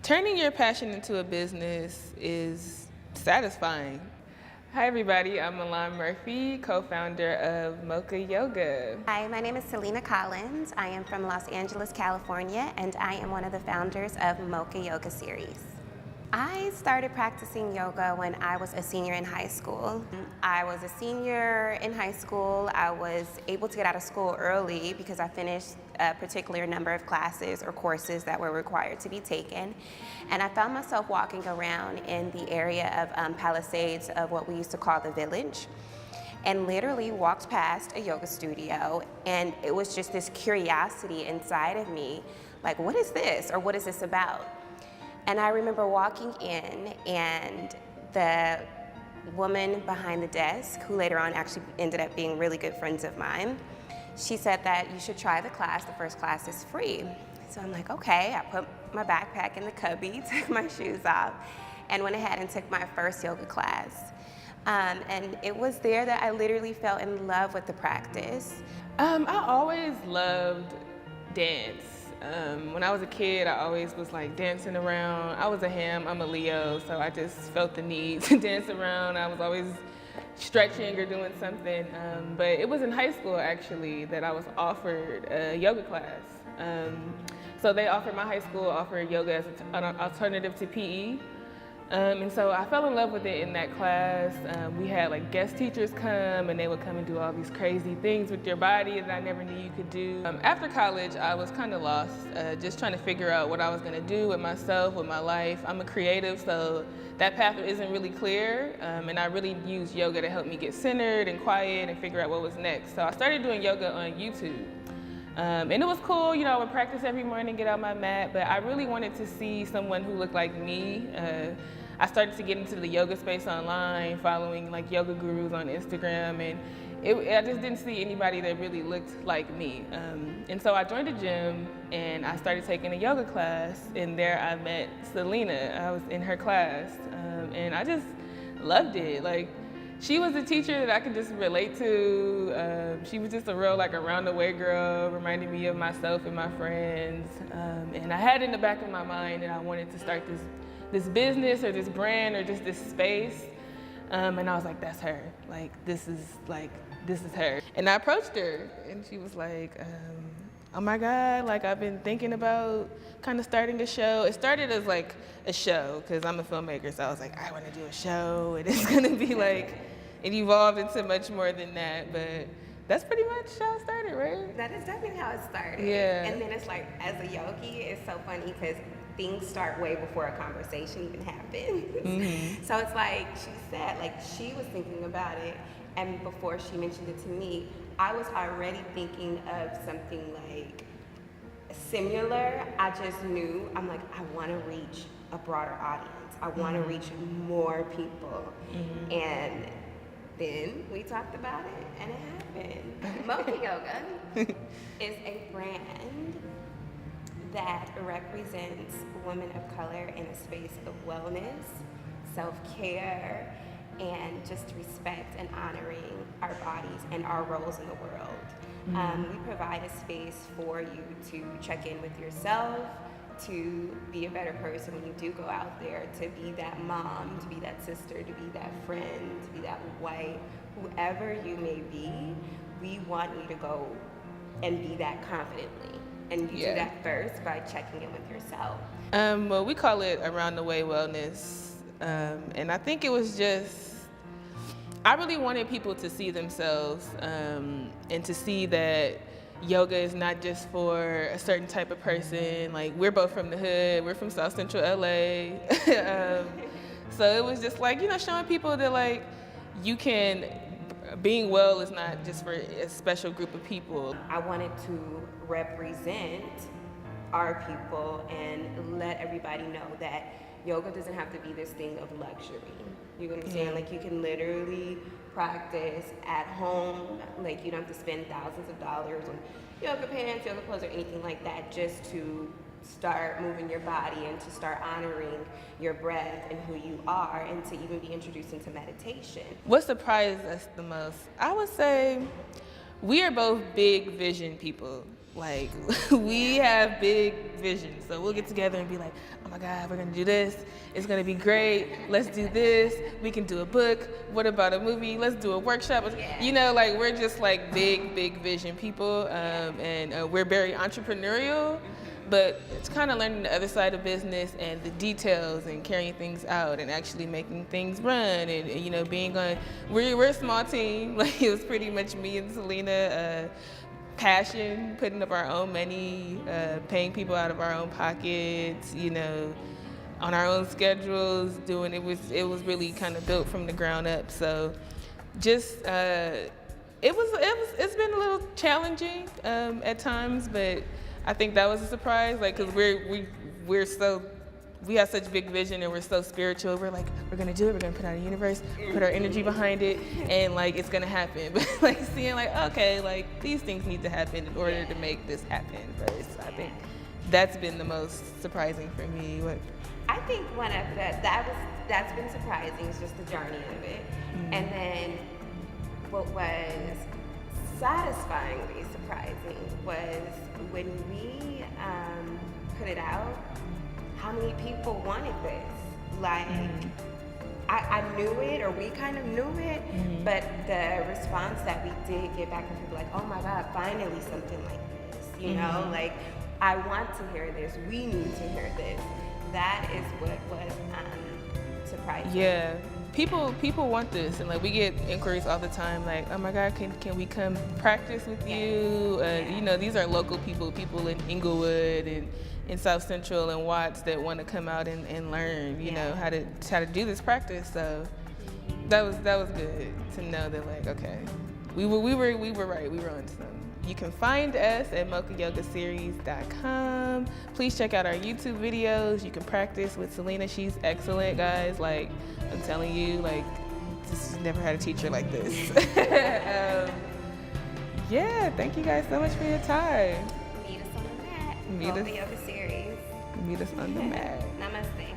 Turning your passion into a business is satisfying. Hi everybody, I'm Milan Murphy, co-founder of Mocha Yoga. Hi, my name is Selena Collins. I am from Los Angeles, California, and I am one of the founders of Mocha Yoga series. I started practicing yoga when I was a senior in high school. I was a senior in high school. I was able to get out of school early because I finished a particular number of classes or courses that were required to be taken. And I found myself walking around in the area of Palisades of what we used to call the Village, and literally walked past a yoga studio, and it was just this curiosity inside of me, like, what is this, or what is this about? And I remember walking in, and the woman behind the desk, who later on actually ended up being really good friends of mine, she said that you should try the class. The first class is free. So I'm like, okay. I put my backpack in the cubby, took my shoes off, and went ahead and took my first yoga class. And it was there that I literally fell in love with the practice. I always loved dance. When I was a kid, I always was like dancing around. I was a ham, I'm a Leo, so I just felt the need to dance around. I was always stretching or doing something. But it was in high school actually that I was offered a yoga class. So they offered, my high school offered yoga as an alternative to PE. And so I fell in love with it in that class. We had like guest teachers come, and they would come and do all these crazy things with your body that I never knew you could do. After college, I was kind of lost, just trying to figure out what I was gonna do with myself, with my life. I'm a creative, so that path isn't really clear, and I really used yoga to help me get centered and quiet and figure out what was next. So I started doing yoga on YouTube. And it was cool, you know, I would practice every morning, get out my mat, but I really wanted to see someone who looked like me. I started to get into the yoga space online, following like yoga gurus on Instagram, and I just didn't see anybody that really looked like me. And so I joined a gym, and I started taking a yoga class, and there I met Selena. I was in her class, and I just loved it. Like, she was a teacher that I could just relate to. She was just a real like around the way girl, reminding me of myself and my friends. And I had in the back of my mind that I wanted to start this business or this brand or just this space. And I was like, that's her. Like, this is her. And I approached her, and she was like, oh my God, like I've been thinking about kind of starting a show. It started as like a show, because I'm a filmmaker, so I was like, I want to do a show, and it's gonna be like, it evolved into much more than that, but that's pretty much how it started, right? That is definitely how it started. Yeah. And then it's like, as a yogi, it's so funny because things start way before a conversation even happens. Mm-hmm. So it's like she said, like she was thinking about it, and before she mentioned it to me, I was already thinking of something like similar. I just knew, I'm like, I want to reach a broader audience. I want to reach more people. Mm-hmm. And then we talked about it, and it happened. Mocha Yoga is a brand that represents women of color in a space of wellness, self-care, and just respect and honoring our bodies and our roles in the world. Mm-hmm. We provide a space for you to check in with yourself, to be a better person when you do go out there, to be that mom, to be that sister, to be that friend, to be that wife, whoever you may be. We want you to go and be that confidently. And you do that first by checking in with yourself. Well, we call it Around the Way Wellness. And I think it was just, I really wanted people to see themselves and to see that yoga is not just for a certain type of person. Like, we're both from the hood, we're from South Central LA. So it was just like, you know, showing people that like, being well is not just for a special group of people. I wanted to represent our people and let everybody know that yoga doesn't have to be this thing of luxury. You know what I'm saying? Like, you can literally practice at home. Like, you don't have to spend thousands of dollars on yoga pants, yoga clothes, or anything like that, just to start moving your body and to start honoring your breath and who you are, and to even be introduced into meditation. What surprised us the most? I would say we are both big vision people. Like, we have big visions. So we'll get together and be like, oh my God, we're gonna do this. It's gonna be great. Let's do this. We can do a book. What about a movie? Let's do a workshop. You know, like, we're just like big vision people. And we're very entrepreneurial, but it's kind of learning the other side of business and the details and carrying things out and actually making things run and you know, being on, we're a small team. Like, it was pretty much me and Selena, passion, putting up our own money, paying people out of our own pockets, you know, on our own schedules, doing it was really kind of built from the ground up. So just it's been a little challenging at times, but I think that was a surprise, like, because we have such big vision and we're so spiritual. We're like, we're gonna do it, we're gonna put out a universe, put our energy behind it, and like, it's gonna happen. But like, seeing like, okay, like, these things need to happen in order to make this happen first. I think that's been the most surprising for me. I think one of that's been surprising is just the journey of it. And then what was satisfyingly surprising was when we put it out, how many people wanted this. Like, I knew it, or we kind of knew it, but the response that we did get back from people like, oh my God, finally something like this, you know? Like, I want to hear this, we need to hear this. That is what was surprising. Yeah, people want this, and like, we get inquiries all the time, like, oh my God, can we come practice with you? You know, these are local people in Inglewood and in South Central and Watts that want to come out and learn, you know, how to do this practice. So that was good to know that, like, okay, we were right, we were on something. You can find us at mochayogaseries.com. Please check out our YouTube videos. You can practice with Selena. She's excellent, guys. Like, I'm telling you, like, just never had a teacher like this. Yeah, thank you guys so much for your time. Meet us on the mat. Mocha Yoga series. Meet us on the mat. Namaste.